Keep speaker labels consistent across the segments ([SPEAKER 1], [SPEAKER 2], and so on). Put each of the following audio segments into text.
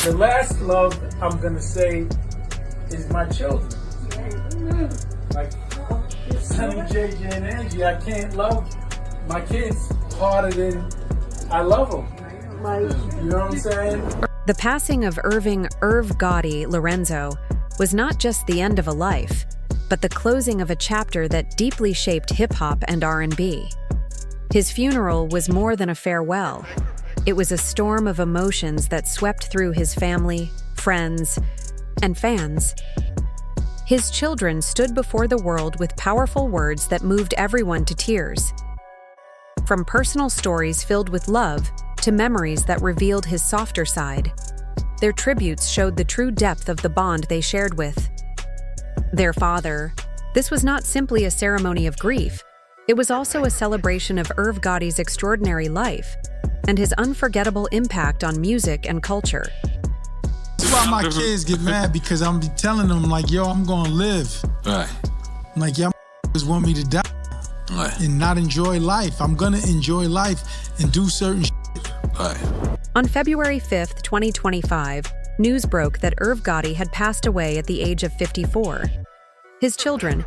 [SPEAKER 1] The last love I'm gonna say is my children. Like Sonny, JJ, and Angie, I can't love my kids harder than I love them. You know what I'm saying?
[SPEAKER 2] The passing of Irv Gotti Lorenzo was not just the end of a life, but the closing of a chapter that deeply shaped hip-hop and R&B. His funeral was more than a farewell. It was a storm of emotions that swept through his family, friends, and fans. His children stood before the world with powerful words that moved everyone to tears. From personal stories filled with love to memories that revealed his softer side, their tributes showed the true depth of the bond they shared with their father. This was not simply a ceremony of grief. It was also a celebration of Irv Gotti's extraordinary life and his unforgettable impact on music and culture.
[SPEAKER 3] That's why my kids get mad, because I'm be telling them, like, yo, I'm gonna live.
[SPEAKER 4] Right.
[SPEAKER 3] I'm like, y'all just want me to die.
[SPEAKER 4] Right.
[SPEAKER 3] And not enjoy life. I'm gonna enjoy life and do certain shit.
[SPEAKER 4] Right.
[SPEAKER 2] On February 5th, 2025, news broke that Irv Gotti had passed away at the age of 54. His children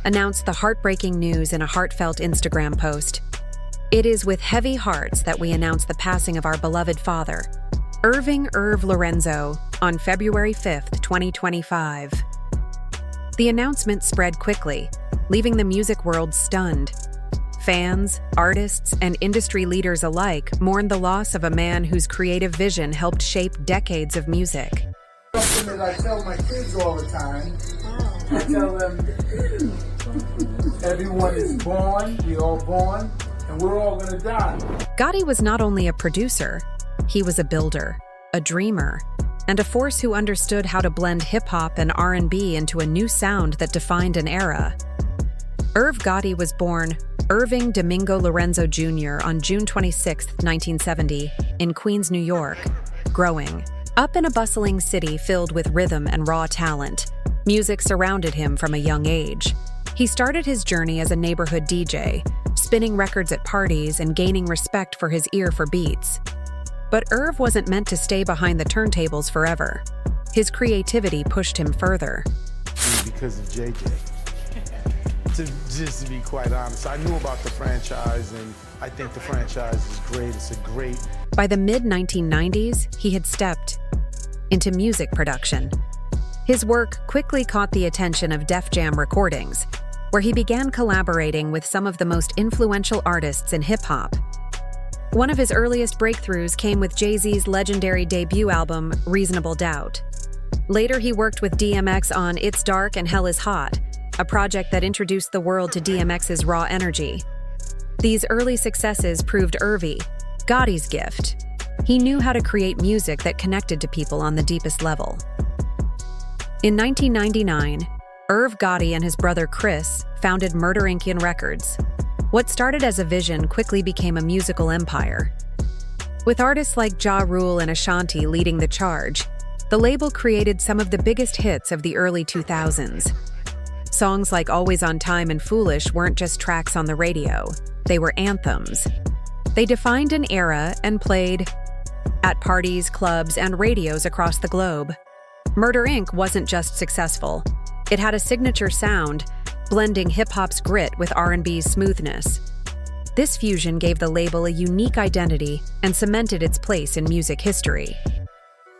[SPEAKER 2] announced the heartbreaking news in a heartfelt Instagram post. "It is with heavy hearts that we announce the passing of our beloved father, Irv Lorenzo, on February 5th, 2025. The announcement spread quickly, leaving the music world stunned. Fans, artists, and industry leaders alike mourned the loss of a man whose creative vision helped shape decades of music.
[SPEAKER 1] Something that I tell my kids all the time. I tell them, everyone is born, we're all born, and we're all gonna die.
[SPEAKER 2] Gotti was not only a producer, he was a builder, a dreamer, and a force who understood how to blend hip-hop and R&B into a new sound that defined an era. Irv Gotti was born Irving Domingo Lorenzo Jr. on June 26, 1970, in Queens, New York. Growing up in a bustling city filled with rhythm and raw talent, music surrounded him from a young age. He started his journey as a neighborhood DJ, spinning records at parties and gaining respect for his ear for beats. But Irv wasn't meant to stay behind the turntables forever. His creativity pushed him further.
[SPEAKER 5] Because of JJ. Just to be quite honest, I knew about the franchise, and I think the franchise is great. It's a great...
[SPEAKER 2] By the mid-1990s, he had stepped into music production. His work quickly caught the attention of Def Jam Recordings, where he began collaborating with some of the most influential artists in hip-hop. One of his earliest breakthroughs came with Jay-Z's legendary debut album, Reasonable Doubt. Later, he worked with DMX on It's Dark and Hell is Hot, a project that introduced the world to DMX's raw energy. These early successes proved Irv Gotti's gift. He knew how to create music that connected to people on the deepest level. In 1999, Irv Gotti and his brother Chris founded Murder Inc. Records. What started as a vision quickly became a musical empire. With artists like Ja Rule and Ashanti leading the charge, the label created some of the biggest hits of the early 2000s. Songs like Always on Time and Foolish weren't just tracks on the radio, they were anthems. They defined an era and played at parties, clubs, and radios across the globe. Murder Inc. wasn't just successful. It had a signature sound, blending hip-hop's grit with R&B's smoothness. This fusion gave the label a unique identity and cemented its place in music history.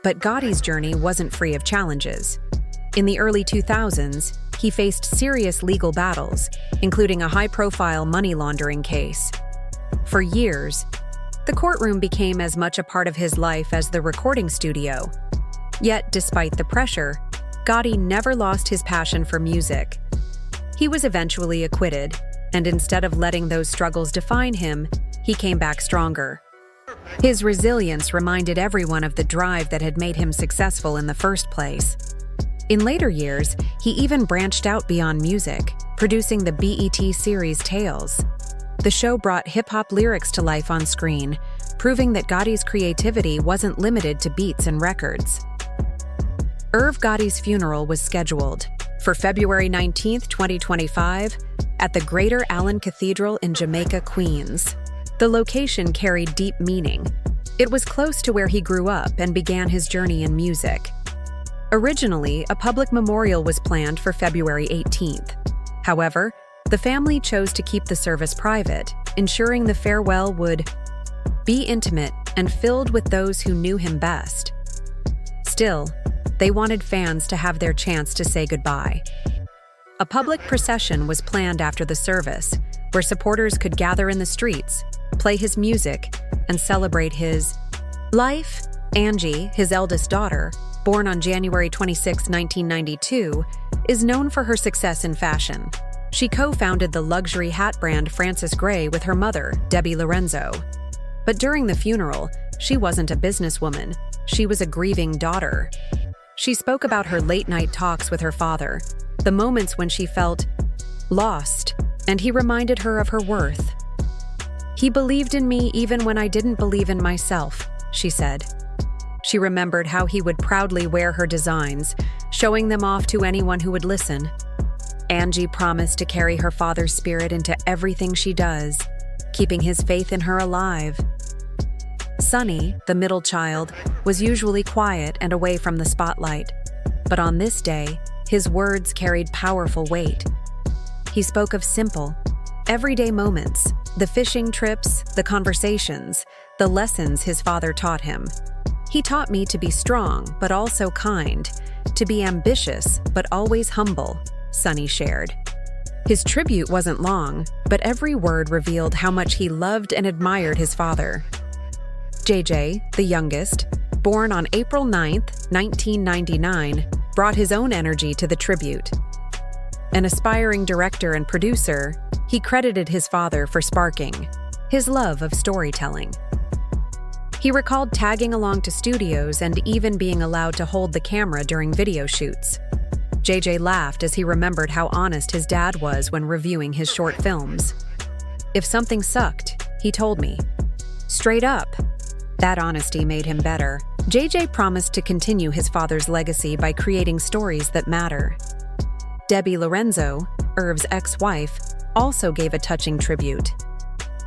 [SPEAKER 2] But Gotti's journey wasn't free of challenges. In the early 2000s, he faced serious legal battles, including a high-profile money laundering case. For years, the courtroom became as much a part of his life as the recording studio. Yet, despite the pressure, Gotti never lost his passion for music. He was eventually acquitted, and instead of letting those struggles define him, he came back stronger. His resilience reminded everyone of the drive that had made him successful in the first place. In later years, he even branched out beyond music, producing the BET series Tales. The show brought hip-hop lyrics to life on screen, proving that Gotti's creativity wasn't limited to beats and records. Irv Gotti's funeral was scheduled for February 19, 2025, at the Greater Allen Cathedral in Jamaica, Queens. The location carried deep meaning. It was close to where he grew up and began his journey in music. Originally, a public memorial was planned for February 18th. However, the family chose to keep the service private, ensuring the farewell would be intimate and filled with those who knew him best. Still, they wanted fans to have their chance to say goodbye. A public procession was planned after the service, where supporters could gather in the streets, play his music, and celebrate his life. Angie, his eldest daughter, born on January 26, 1992, is known for her success in fashion. She co-founded the luxury hat brand Frances Gray with her mother, Debbie Lorenzo. But during the funeral, she wasn't a businesswoman. She was a grieving daughter. She spoke about her late-night talks with her father, the moments when she felt lost, and he reminded her of her worth. "He believed in me even when I didn't believe in myself," she said. She remembered how he would proudly wear her designs, showing them off to anyone who would listen. Angie promised to carry her father's spirit into everything she does, keeping his faith in her alive. Sonny, the middle child, was usually quiet and away from the spotlight, but on this day, his words carried powerful weight. He spoke of simple, everyday moments, the fishing trips, the conversations, the lessons his father taught him. "He taught me to be strong, but also kind, to be ambitious, but always humble," Sonny shared. His tribute wasn't long, but every word revealed how much he loved and admired his father. JJ, the youngest, born on April 9, 1999, brought his own energy to the tribute. An aspiring director and producer, he credited his father for sparking his love of storytelling. He recalled tagging along to studios and even being allowed to hold the camera during video shoots. JJ laughed as he remembered how honest his dad was when reviewing his short films. "If something sucked, he told me. Straight up." That honesty made him better. JJ promised to continue his father's legacy by creating stories that matter. Debbie Lorenzo, Irv's ex-wife, also gave a touching tribute.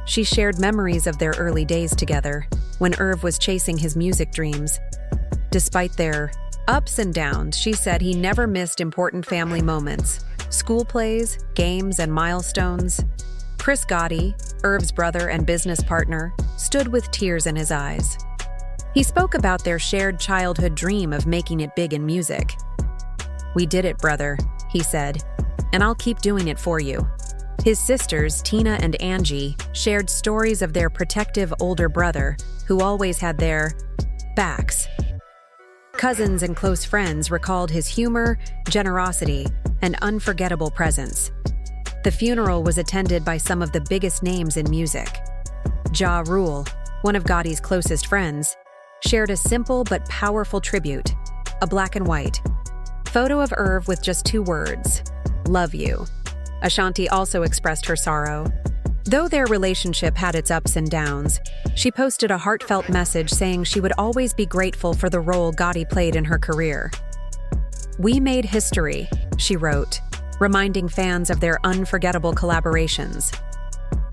[SPEAKER 2] She shared memories of their early days together, when Irv was chasing his music dreams. Despite their ups and downs, she said he never missed important family moments, school plays, games, and milestones. Chris Gotti, Irv's brother and business partner, stood with tears in his eyes. He spoke about their shared childhood dream of making it big in music. "We did it, brother," he said, "and I'll keep doing it for you." His sisters, Tina and Angie, shared stories of their protective older brother, who always had their backs. Cousins and close friends recalled his humor, generosity, and unforgettable presence. The funeral was attended by some of the biggest names in music. Ja Rule, one of Gotti's closest friends, shared a simple but powerful tribute, a black and white photo of Irv with just 2 words, "Love you." Ashanti also expressed her sorrow. Though their relationship had its ups and downs, she posted a heartfelt message saying she would always be grateful for the role Gotti played in her career. "We made history," she wrote, reminding fans of their unforgettable collaborations.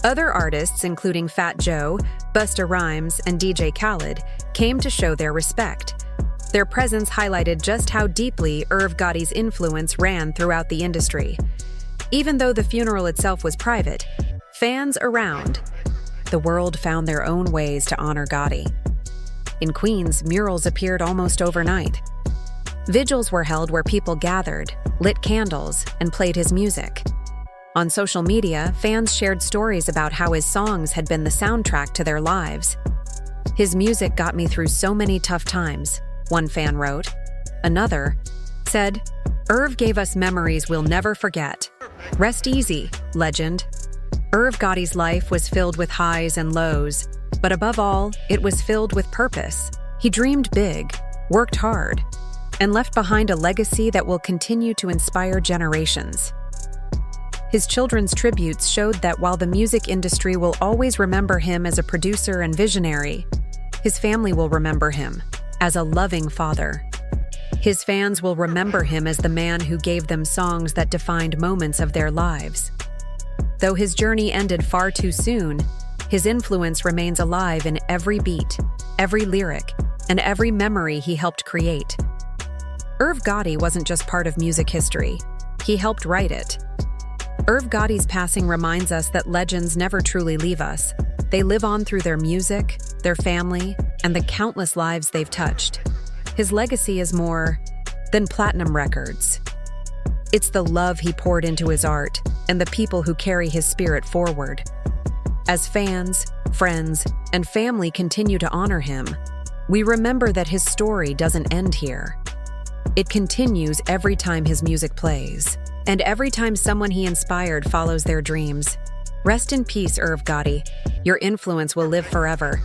[SPEAKER 2] Other artists, including Fat Joe, Busta Rhymes, and DJ Khaled, came to show their respect. Their presence highlighted just how deeply Irv Gotti's influence ran throughout the industry. Even though the funeral itself was private, fans around the world found their own ways to honor Gotti. In Queens, murals appeared almost overnight. Vigils were held where people gathered, lit candles, and played his music. On social media, fans shared stories about how his songs had been the soundtrack to their lives. "His music got me through so many tough times," one fan wrote. Another said, "Irv gave us memories we'll never forget. Rest easy, legend." Irv Gotti's life was filled with highs and lows, but above all, it was filled with purpose. He dreamed big, worked hard, and left behind a legacy that will continue to inspire generations. His children's tributes showed that while the music industry will always remember him as a producer and visionary, his family will remember him as a loving father. His fans will remember him as the man who gave them songs that defined moments of their lives. Though his journey ended far too soon, His influence remains alive in every beat, every lyric, and every memory he helped create. Irv Gotti wasn't just part of music history, he helped write it. Irv Gotti's passing reminds us that legends never truly leave us. They live on through their music, their family, and the countless lives they've touched. His legacy is more than platinum records. It's the love he poured into his art and the people who carry his spirit forward. As fans, friends, and family continue to honor him, we remember that his story doesn't end here. It continues every time his music plays, and every time someone he inspired follows their dreams. Rest in peace, Irv Gotti. Your influence will live forever,